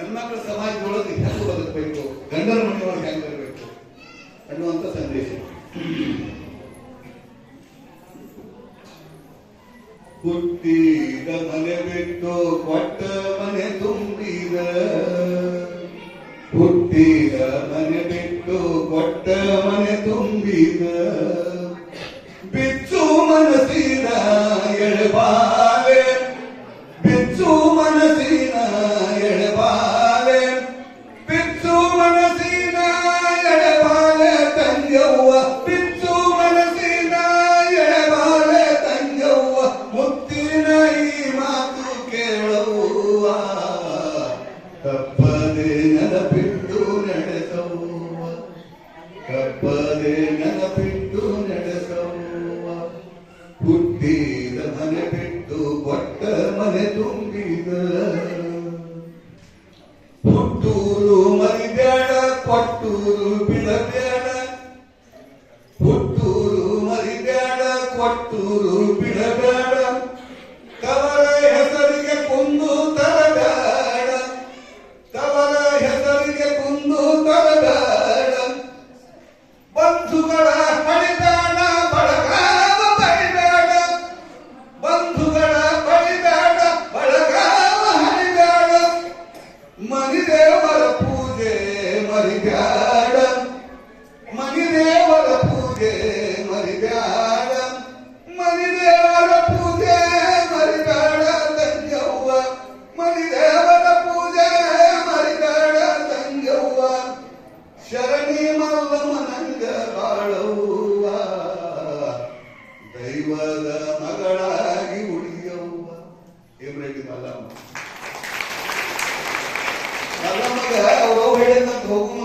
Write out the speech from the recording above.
ಹೆಣ್ಮಕ್ಳ ಸಮಾಜದೊಳಗೆ ಹೆಂಗೆ ಬದುಕಬೇಕು, ಗಂಡನ ಮನೆಯೊಳಗೆ ಹೆಂಗೆ ಇರಬೇಕು ಅನ್ನುವಂಥ ಸಂದೇಶ. ಹುಟ್ಟಿದ ಮನೆ ಬಿಟ್ಟು ಕೊಟ್ಟ ಮನೆ ತುಂಬಿದ, ಹುಟ್ಟಿದ ಮನೆ ಬಿಟ್ಟು ಕೊಟ್ಟ ಮನೆ ತುಂಬಿದ, ಬಿಚ್ಚು ಮನಸ್ಸಿನ ಎಳೆಬಾಲೆ, ಬಿಚ್ಚು ಮನಸ್ಸಿನ ಎಳೆಬಾಲೆ, ಬಿಚ್ಚು ಮನಸ್ಸಿನ ಎಳೆಬಾಲೆ ತಂಗವ್ವ, ಬಿಚ್ಚು ಮನಸ್ಸಿನ ಎಳೆಬಾಲೆ ತಂಗವ್ವ, ಮುತ್ತಿನ ಈ ಮಾತು ಕೇಳವ್ವ, ತಪ್ಪದೆ ನೆನಪಿಟ್ಟು ನಡೆಸವ್ವ, ತಪ್ಪದೆ ನೆನಪಿಟ್ಟು ನಡೆಸವ್ವ, ಹುಟ್ಟಿದ ಮನೆ ಬಿಟ್ಟು ಕೊಟ್ಟ ಮನೆ ತುಂಬಿದ, ಹುಟ್ಟೂರು ಮರಿಬೇಡ ಕೊಟ್ಟೂರು ಬಿಡಬೇಡ, ಹುಟ್ಟೂರು ಮರಿಬೇಡ ಕೊಟ್ಟೂರು ಬಿಡಬೇಡ, ತವರ ಹೆಸರಿಗೆ ಕುಂದು ತರಬೇಡ, ತವರ ಹೆಸರಿಗೆ ಕುಂದು ತರಬೇಡ, ಬಂಧುಗಳ ಹಣಿಬೇಡ ಬಳಗಾವ ಬಳಿಬೇಡ, ಬಂಧುಗಳ ಬಳಿಬೇಡ ಬಳಗಾವ ಹಣಿಬೇಡ, ಮನಿದೇವರ ಪೂಜೆ ಮರಿಬೇಡ, ಮನಿದೇವರ ಪೂಜೆ ಮರಿಬೇಡ, ಮನಿದೇವರ ಪೂಜೆ ಮರಿಬೇಡ ತಂಗವ್ವ, ಮನಿದೇವರ ಪೂಜೆ ಮರಿಬೇಡ ತಂಗವ್ವ, ಶರಣಿ ಮಲ್ಲಮ್ಮನಂಗ ಬಾಳವ್ವ, ದೈವದ ಮಗಳಾಗಿ ಉಳಿಯವ್ವ. ಏನ್ರಿ ಮಲ್ಲಮ್ಮ, ಮಲ್ಲಮ್ಮಗ ಅವ್ರು ಹೇಳಿದಂತ ಹೋಗು